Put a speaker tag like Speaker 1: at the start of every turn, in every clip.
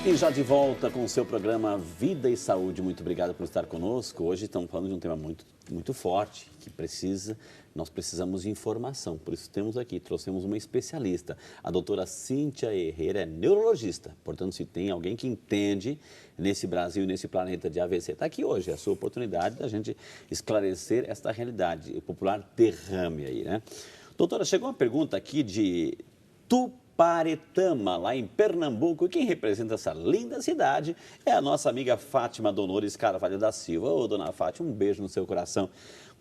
Speaker 1: E já de volta com o seu programa Vida e Saúde. Muito obrigado por estar conosco. Hoje estamos falando de um tema muito forte, que nós precisamos de informação. Por isso trouxemos uma especialista. A doutora Cíntia Herrera é neurologista. Portanto, se tem alguém que entende nesse Brasil, nesse planeta de AVC, está aqui hoje. É a sua oportunidade da gente esclarecer esta realidade, o popular derrame aí, né? Doutora, chegou uma pergunta aqui de Tuparetama, lá em Pernambuco, e quem representa essa linda cidade é a nossa amiga Fátima Dolores Carvalho da Silva. Ô, dona Fátima, um beijo no seu coração.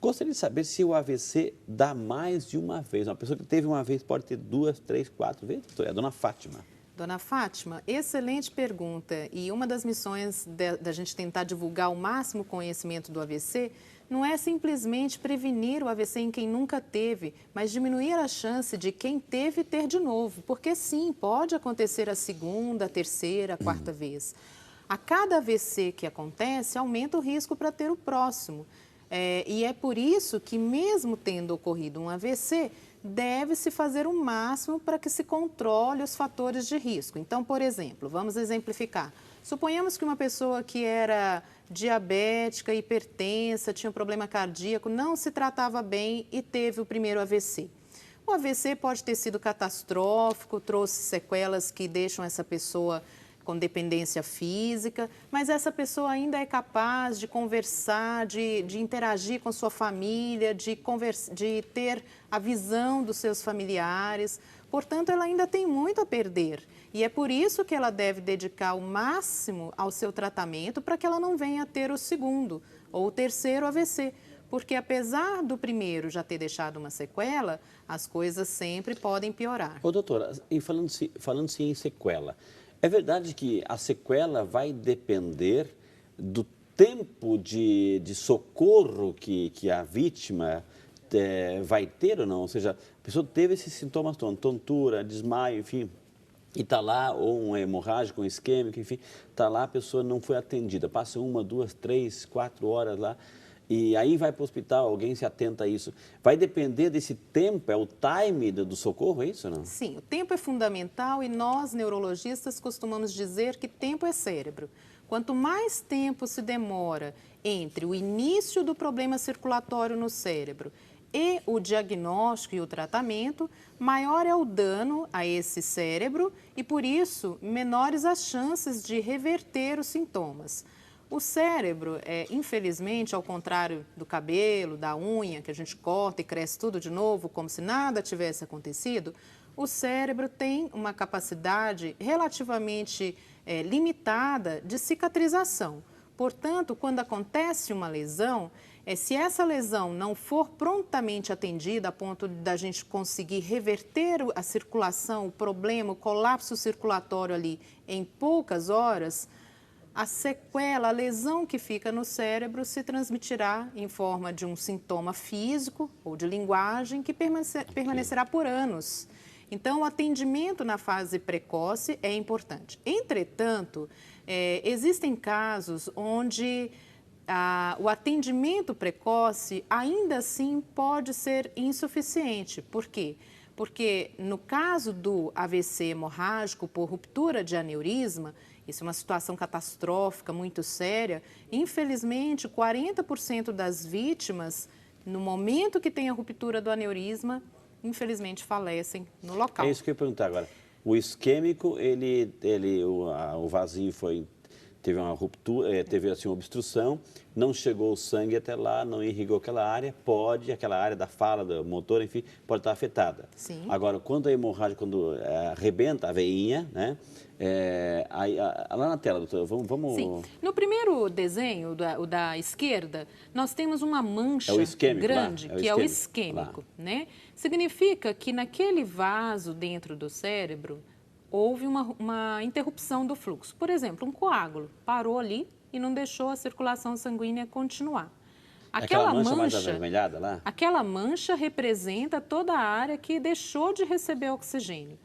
Speaker 1: Gostaria de saber se o AVC dá mais de uma vez. Uma pessoa que teve uma vez pode ter 2, 3, 4 vezes? É a dona Fátima.
Speaker 2: Dona Fátima, excelente pergunta. E uma das missões da gente tentar divulgar o máximo conhecimento do AVC não é simplesmente prevenir o AVC em quem nunca teve, mas diminuir a chance de quem teve ter de novo. Porque sim, pode acontecer a segunda, a terceira, a quarta vez. A cada AVC que acontece, aumenta o risco para ter o próximo. E é por isso que, mesmo tendo ocorrido um AVC, deve-se fazer o máximo para que se controle os fatores de risco. Então, por exemplo, vamos exemplificar. Suponhamos que uma pessoa que era diabética, hipertensa, tinha um problema cardíaco, não se tratava bem e teve o primeiro AVC. O AVC pode ter sido catastrófico, trouxe sequelas que deixam essa pessoa com dependência física, mas essa pessoa ainda é capaz de conversar, de interagir com sua família, de ter a visão dos seus familiares. Portanto, ela ainda tem muito a perder. E é por isso que ela deve dedicar o máximo ao seu tratamento para que ela não venha a ter o segundo ou o terceiro AVC. Porque apesar do primeiro já ter deixado uma sequela, as coisas sempre podem piorar.
Speaker 1: Ô, doutora, e falando-se em sequela, é verdade que a sequela vai depender do tempo de socorro que a vítima vai ter ou não? Ou seja, a pessoa teve esses sintomas, tontura, desmaio, enfim, e está lá, ou um hemorrágico, um isquêmico, enfim, está lá, a pessoa não foi atendida. Passa 1, 2, 3, 4 horas lá, e aí vai para o hospital, alguém se atenta a isso. Vai depender desse tempo, é o time do socorro, é isso ou não?
Speaker 2: Sim, o tempo é fundamental e nós, neurologistas, costumamos dizer que tempo é cérebro. Quanto mais tempo se demora entre o início do problema circulatório no cérebro e o diagnóstico e o tratamento, maior é o dano a esse cérebro e, por isso, menores as chances de reverter os sintomas. O cérebro, infelizmente, ao contrário do cabelo, da unha, que a gente corta e cresce tudo de novo, como se nada tivesse acontecido, o cérebro tem uma capacidade relativamente limitada de cicatrização. Portanto, quando acontece uma lesão, se essa lesão não for prontamente atendida a ponto da gente conseguir reverter a circulação, o problema, o colapso circulatório ali em poucas horas, a sequela, a lesão que fica no cérebro se transmitirá em forma de um sintoma físico ou de linguagem que permanecerá por anos. Então, o atendimento na fase precoce é importante. Entretanto, existem casos onde o atendimento precoce ainda assim pode ser insuficiente. Por quê? Porque no caso do AVC hemorrágico por ruptura de aneurisma, isso é uma situação catastrófica, muito séria. Infelizmente, 40% das vítimas, no momento que tem a ruptura do aneurisma, infelizmente falecem no local.
Speaker 1: É isso que eu ia perguntar agora. O isquêmico, o vazio teve uma ruptura, teve assim, uma obstrução, não chegou o sangue até lá, não irrigou aquela área, aquela área da fala, do motor, enfim, pode estar afetada.
Speaker 2: Sim.
Speaker 1: Agora, quando a hemorragia, arrebenta a veinha, né? Lá na tela, doutora, vamos...
Speaker 2: Sim. No primeiro desenho, o da esquerda, nós temos uma mancha grande, que é o isquêmico, né? Significa que naquele vaso dentro do cérebro, houve uma interrupção do fluxo. Por exemplo, um coágulo parou ali e não deixou a circulação sanguínea continuar.
Speaker 1: Aquela mancha mais avermelhada lá?
Speaker 2: Aquela mancha representa toda a área que deixou de receber oxigênio.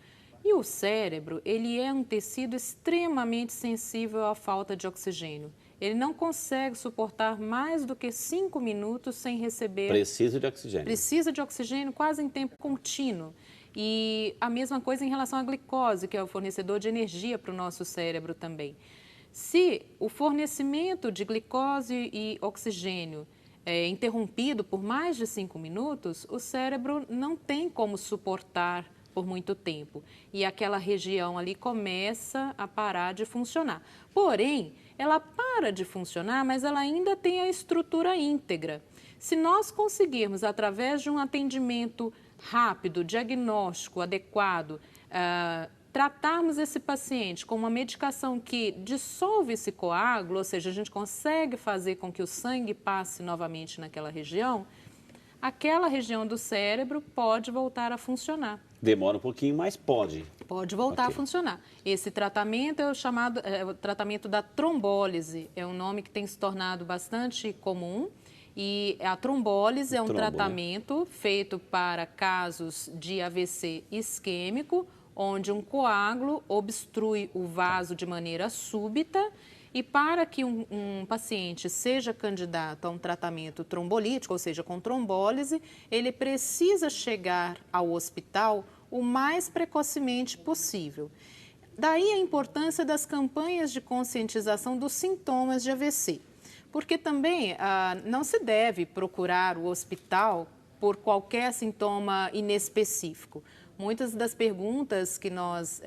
Speaker 2: E o cérebro, ele é um tecido extremamente sensível à falta de oxigênio. Ele não consegue suportar mais do que 5 minutos sem receber...
Speaker 1: Precisa de oxigênio.
Speaker 2: Precisa de oxigênio quase em tempo contínuo. E a mesma coisa em relação à glicose, que é o fornecedor de energia para o nosso cérebro também. Se o fornecimento de glicose e oxigênio é interrompido por mais de 5 minutos, o cérebro não tem como suportar por muito tempo. E aquela região ali começa a parar de funcionar. Porém, ela para de funcionar, mas ela ainda tem a estrutura íntegra. Se nós conseguirmos, através de um atendimento rápido, diagnóstico adequado, tratarmos esse paciente com uma medicação que dissolve esse coágulo, ou seja, a gente consegue fazer com que o sangue passe novamente naquela região, aquela região do cérebro pode voltar a funcionar.
Speaker 1: Demora um pouquinho, mas pode.
Speaker 2: Pode voltar a funcionar. Esse tratamento é o tratamento da trombólise. É um nome que tem se tornado bastante comum. E a trombólise é um tratamento feito para casos de AVC isquêmico, onde um coágulo obstrui o vaso de maneira súbita. E para que um paciente seja candidato a um tratamento trombolítico, ou seja, com trombólise, ele precisa chegar ao hospital o mais precocemente possível. Daí a importância das campanhas de conscientização dos sintomas de AVC. Porque também não se deve procurar o hospital por qualquer sintoma inespecífico. Muitas das perguntas que nós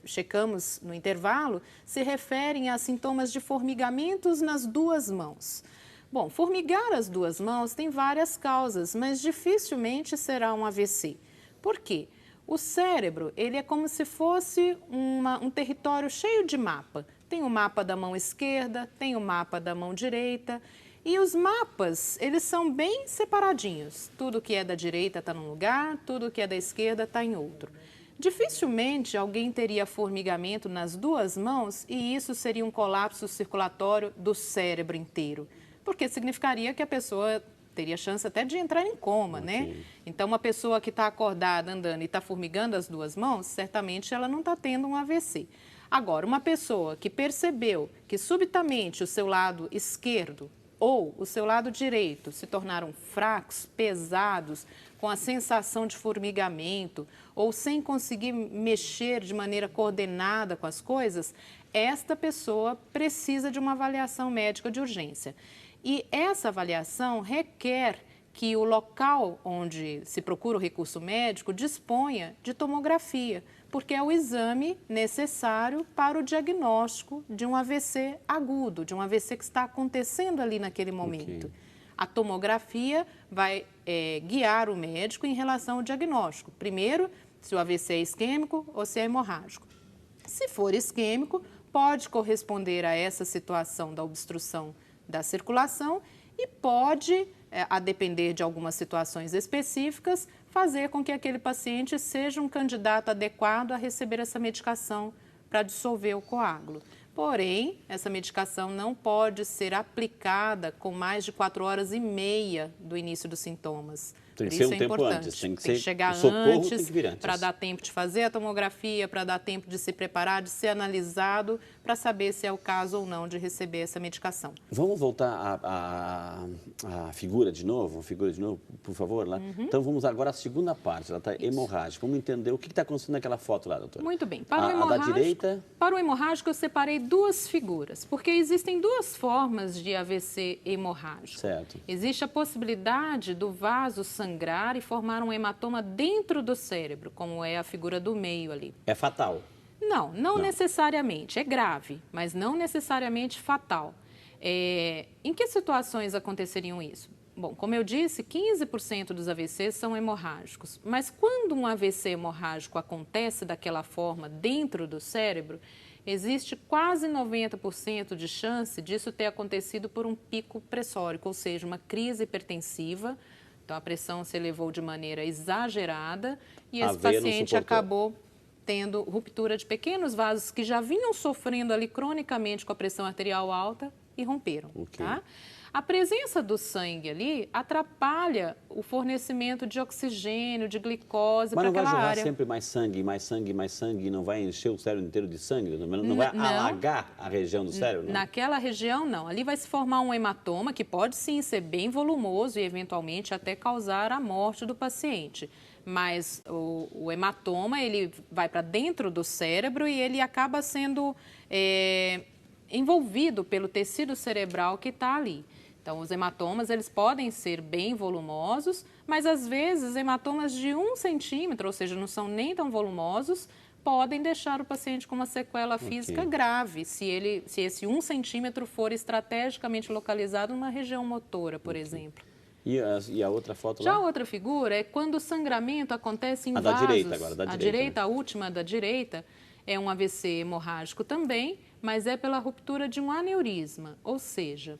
Speaker 2: checamos no intervalo se referem a sintomas de formigamentos nas duas mãos. Bom, formigar as duas mãos tem várias causas, mas dificilmente será um AVC. Por quê? O cérebro, ele é como se fosse um território cheio de mapa. Tem o mapa da mão esquerda, tem o mapa da mão direita. E os mapas, eles são bem separadinhos. Tudo que é da direita está num lugar, tudo que é da esquerda está em outro. Dificilmente alguém teria formigamento nas duas mãos e isso seria um colapso circulatório do cérebro inteiro. Porque significaria que a pessoa teria chance até de entrar em coma, né? Então, uma pessoa que está acordada, andando e está formigando as duas mãos, certamente ela não está tendo um AVC. Agora, uma pessoa que percebeu que subitamente o seu lado esquerdo ou o seu lado direito se tornaram fracos, pesados, com a sensação de formigamento ou sem conseguir mexer de maneira coordenada com as coisas, esta pessoa precisa de uma avaliação médica de urgência. E essa avaliação requer que o local onde se procura o recurso médico disponha de tomografia, porque é o exame necessário para o diagnóstico de um AVC agudo, de um AVC que está acontecendo ali naquele momento. A tomografia vai guiar o médico em relação ao diagnóstico. Primeiro, se o AVC é isquêmico ou se é hemorrágico. Se for isquêmico, pode corresponder a essa situação da obstrução da circulação e pode, a depender de algumas situações específicas, fazer com que aquele paciente seja um candidato adequado a receber essa medicação para dissolver o coágulo. Porém, essa medicação não pode ser aplicada com mais de 4 horas e meia do início dos sintomas.
Speaker 1: Tem que ser um tempo antes, tem que
Speaker 2: chegar antes, para dar tempo de fazer a tomografia, para dar tempo de se preparar, de ser analisado, para saber se é o caso ou não de receber essa medicação.
Speaker 1: Vamos voltar à figura de novo, por favor, lá. Então vamos agora à segunda parte, ela está hemorrágica. Vamos entender o que está acontecendo naquela foto lá, doutora.
Speaker 2: Muito bem. Da direita? Para o hemorrágico eu separei duas figuras, porque existem duas formas de AVC hemorrágico.
Speaker 1: Certo.
Speaker 2: Existe a possibilidade do vaso sangrar e formar um hematoma dentro do cérebro, como é a figura do meio ali.
Speaker 1: É fatal?
Speaker 2: Não necessariamente. É grave, mas não necessariamente fatal. Em que situações aconteceriam isso? Bom, como eu disse, 15% dos AVCs são hemorrágicos. Mas quando um AVC hemorrágico acontece daquela forma dentro do cérebro, existe quase 90% de chance disso ter acontecido por um pico pressórico, ou seja, uma crise hipertensiva. Então, a pressão se elevou de maneira exagerada e esse paciente acabou tendo ruptura de pequenos vasos que já vinham sofrendo ali cronicamente com a pressão arterial alta e romperam. Tá? A presença do sangue ali atrapalha o fornecimento de oxigênio, de glicose para aquela área. Mas não vai jorrar
Speaker 1: sempre mais sangue, e não vai encher o cérebro inteiro de sangue? Não vai alagar a região do cérebro? Não?
Speaker 2: Naquela região, não. Ali vai se formar um hematoma que pode sim ser bem volumoso e eventualmente até causar a morte do paciente. mas o hematoma, ele vai para dentro do cérebro e ele acaba sendo envolvido pelo tecido cerebral que está ali. Então, os hematomas, eles podem ser bem volumosos, mas às vezes hematomas de 1 centímetro, ou seja, não são nem tão volumosos, podem deixar o paciente com uma sequela física grave, se esse 1 centímetro for estrategicamente localizado numa região motora, por exemplo.
Speaker 1: E a outra foto
Speaker 2: Já
Speaker 1: lá?
Speaker 2: a outra figura é quando o sangramento acontece em
Speaker 1: A
Speaker 2: vasos.
Speaker 1: da direita agora, da
Speaker 2: A
Speaker 1: direita,
Speaker 2: direita,
Speaker 1: né?
Speaker 2: a última da direita, é um AVC hemorrágico também, mas é pela ruptura de um aneurisma, ou seja,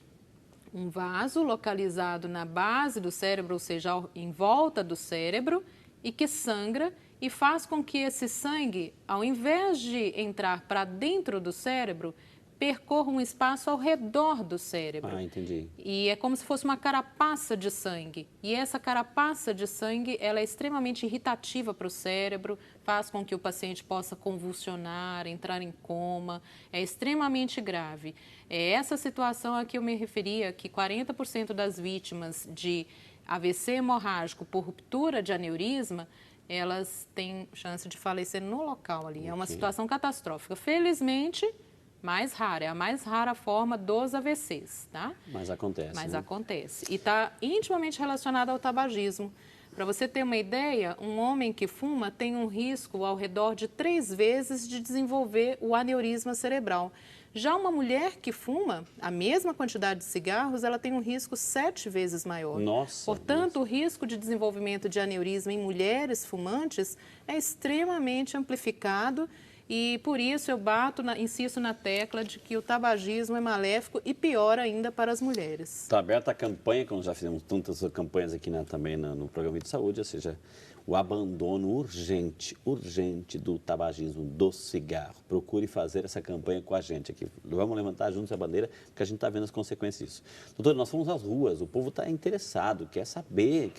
Speaker 2: um vaso localizado na base do cérebro, ou seja, em volta do cérebro, e que sangra e faz com que esse sangue, ao invés de entrar para dentro do cérebro, percorra um espaço ao redor do cérebro.
Speaker 1: Ah, entendi.
Speaker 2: E é como se fosse uma carapaça de sangue. E essa carapaça de sangue, ela é extremamente irritativa para o cérebro, faz com que o paciente possa convulsionar, entrar em coma, é extremamente grave. É essa situação a que eu me referia, que 40% das vítimas de AVC hemorrágico por ruptura de aneurisma, elas têm chance de falecer no local ali. É uma situação catastrófica. Felizmente, mais rara, é a mais rara forma dos AVCs, tá?
Speaker 1: Mas acontece,
Speaker 2: Mas
Speaker 1: né?
Speaker 2: acontece. E está intimamente relacionado ao tabagismo. Para você ter uma ideia, um homem que fuma tem um risco ao redor de 3 vezes de desenvolver o aneurisma cerebral. Já uma mulher que fuma a mesma quantidade de cigarros, ela tem um risco 7 vezes maior.
Speaker 1: Nossa!
Speaker 2: Portanto, o risco de desenvolvimento de aneurisma em mulheres fumantes é extremamente amplificado. E por isso eu insisto na tecla de que o tabagismo é maléfico e pior ainda para as mulheres.
Speaker 1: Está aberta a campanha, como já fizemos tantas campanhas aqui também no programa de saúde, ou seja, o abandono urgente do tabagismo, do cigarro. Procure fazer essa campanha com a gente aqui. Vamos levantar juntos a bandeira, porque a gente está vendo as consequências disso. Doutora, nós fomos às ruas, o povo está interessado, quer saber,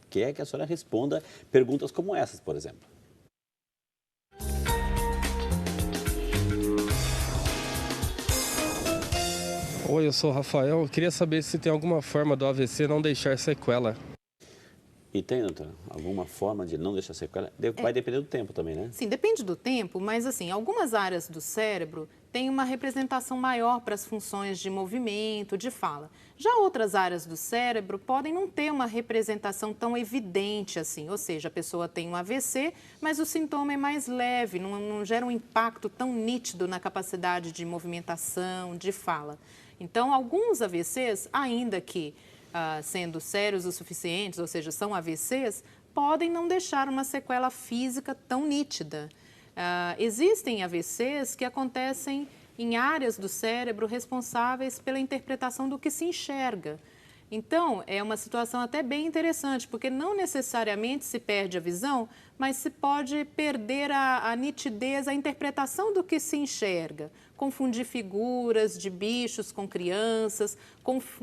Speaker 1: quer que a senhora responda perguntas como essas, por exemplo.
Speaker 3: Oi, eu sou o Rafael. Eu queria saber se tem alguma forma do AVC não deixar sequela.
Speaker 1: E tem, doutora, alguma forma de não deixar sequela? Vai depender do tempo também, né?
Speaker 2: Sim, depende do tempo, mas assim, algumas áreas do cérebro têm uma representação maior para as funções de movimento, de fala. Já outras áreas do cérebro podem não ter uma representação tão evidente assim, ou seja, a pessoa tem um AVC, mas o sintoma é mais leve, não gera um impacto tão nítido na capacidade de movimentação, de fala. Então, alguns AVCs, ainda que sendo sérios o suficientes, ou seja, são AVCs, podem não deixar uma sequela física tão nítida. Existem AVCs que acontecem em áreas do cérebro responsáveis pela interpretação do que se enxerga. Então, é uma situação até bem interessante, porque não necessariamente se perde a visão, mas se pode perder a nitidez, a interpretação do que se enxerga. Confundir figuras de bichos com crianças,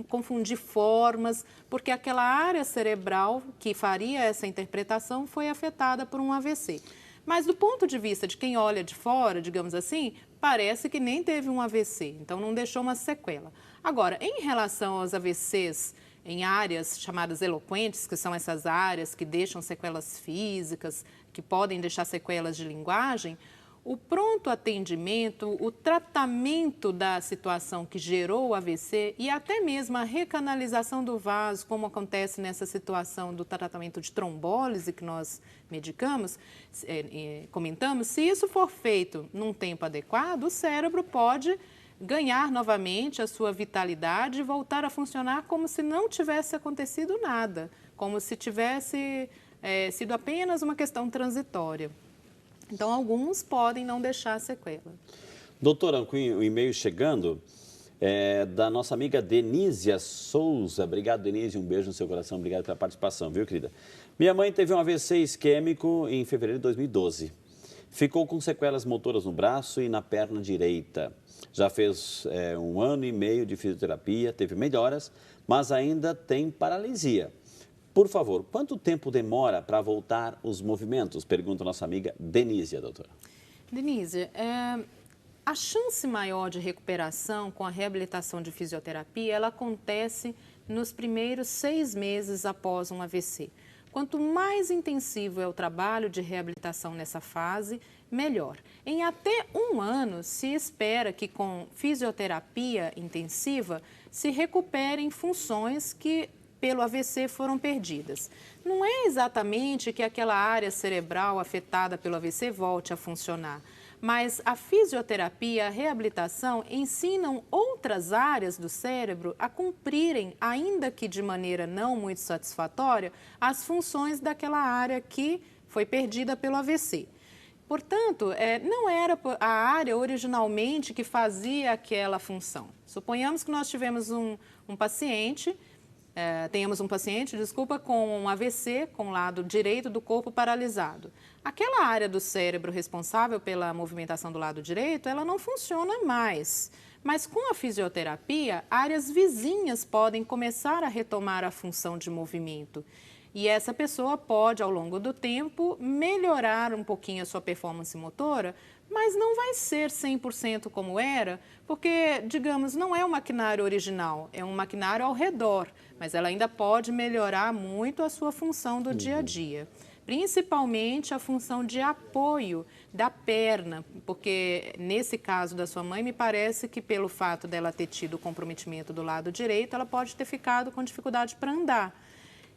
Speaker 2: confundir formas, porque aquela área cerebral que faria essa interpretação foi afetada por um AVC. Mas do ponto de vista de quem olha de fora, digamos assim, parece que nem teve um AVC, então não deixou uma sequela. Agora, em relação aos AVCs em áreas chamadas eloquentes, que são essas áreas que deixam sequelas físicas, que podem deixar sequelas de linguagem, o pronto atendimento, o tratamento da situação que gerou o AVC e até mesmo a recanalização do vaso, como acontece nessa situação do tratamento de trombólise que nós comentamos, se isso for feito num tempo adequado, o cérebro pode ganhar novamente a sua vitalidade e voltar a funcionar como se não tivesse acontecido nada, como se tivesse sido apenas uma questão transitória. Então, alguns podem não deixar sequela.
Speaker 1: Doutora, com o e-mail chegando, da nossa amiga Denísia Souza. Obrigado, Denise, um beijo no seu coração, obrigado pela participação, viu, querida? Minha mãe teve um AVC isquêmico em fevereiro de 2012. Ficou com sequelas motoras no braço e na perna direita. Já fez 1 ano e meio de fisioterapia, teve melhoras, mas ainda tem paralisia. Por favor, quanto tempo demora para voltar os movimentos? Pergunta a nossa amiga Denísia, doutora.
Speaker 2: Denise, a chance maior de recuperação com a reabilitação de fisioterapia, ela acontece nos primeiros 6 meses após um AVC. Quanto mais intensivo é o trabalho de reabilitação nessa fase, melhor. Em até 1 ano, se espera que com fisioterapia intensiva se recuperem funções que pelo AVC foram perdidas. Não é exatamente que aquela área cerebral afetada pelo AVC volte a funcionar, mas a fisioterapia e a reabilitação ensinam outras áreas do cérebro a cumprirem, ainda que de maneira não muito satisfatória, as funções daquela área que foi perdida pelo AVC. Portanto, não era a área originalmente que fazia aquela função. Suponhamos que nós tivemos tenhamos um paciente, com um AVC, com o lado direito do corpo paralisado. Aquela área do cérebro responsável pela movimentação do lado direito, ela não funciona mais. Mas com a fisioterapia, áreas vizinhas podem começar a retomar a função de movimento. E essa pessoa pode, ao longo do tempo, melhorar um pouquinho a sua performance motora, mas não vai ser 100% como era, porque, digamos, não é um maquinário original, é um maquinário ao redor, mas ela ainda pode melhorar muito a sua função do dia a dia. Principalmente a função de apoio da perna, porque nesse caso da sua mãe, me parece que pelo fato dela ter tido comprometimento do lado direito, ela pode ter ficado com dificuldade para andar.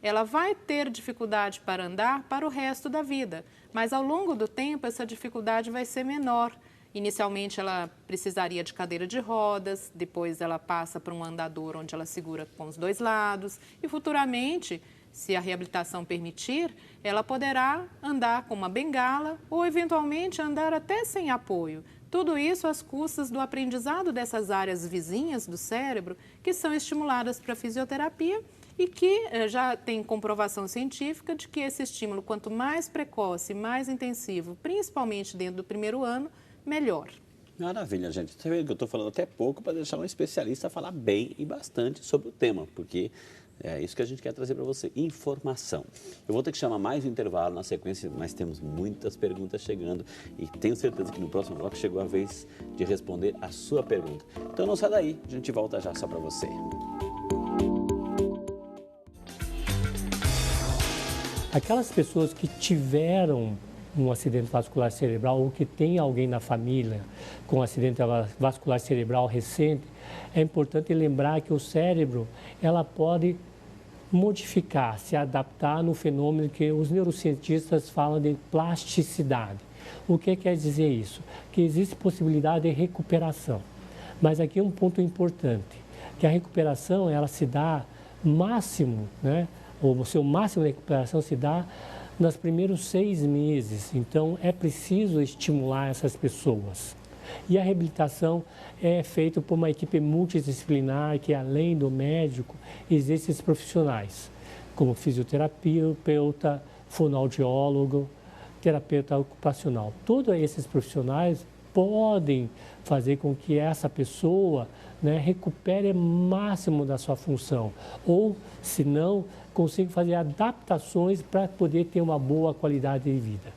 Speaker 2: Ela vai ter dificuldade para andar para o resto da vida, mas ao longo do tempo essa dificuldade vai ser menor. Inicialmente ela precisaria de cadeira de rodas, depois ela passa para um andador onde ela segura com os 2 lados e futuramente, se a reabilitação permitir, ela poderá andar com uma bengala ou eventualmente andar até sem apoio. Tudo isso às custas do aprendizado dessas áreas vizinhas do cérebro que são estimuladas para a fisioterapia e que já tem comprovação científica de que esse estímulo, quanto mais precoce, mais intensivo, principalmente dentro do 1º ano, melhor.
Speaker 1: Maravilha, gente. Você vê que eu estou falando até pouco para deixar um especialista falar bem e bastante sobre o tema, porque é isso que a gente quer trazer para você, informação. Eu vou ter que chamar mais um intervalo na sequência, mas temos muitas perguntas chegando e tenho certeza que no próximo bloco chegou a vez de responder a sua pergunta. Então não sai daí, a gente volta já só para você.
Speaker 4: Aquelas pessoas que tiveram um acidente vascular cerebral ou que tem alguém na família com acidente vascular cerebral recente, é importante lembrar que o cérebro ela pode modificar, se adaptar no fenômeno que os neurocientistas falam de plasticidade. O que quer dizer isso? Que existe possibilidade de recuperação. Mas aqui é um ponto importante, que a recuperação ela se dá máximo, né? O seu máximo de recuperação se dá nos primeiros 6 meses. Então, é preciso estimular essas pessoas. E a reabilitação é feita por uma equipe multidisciplinar que, além do médico, existem esses profissionais, como fisioterapeuta, fonoaudiólogo, terapeuta ocupacional. Todos esses profissionais podem fazer com que essa pessoa recupere o máximo da sua função, ou, se não, consiga fazer adaptações para poder ter uma boa qualidade de vida.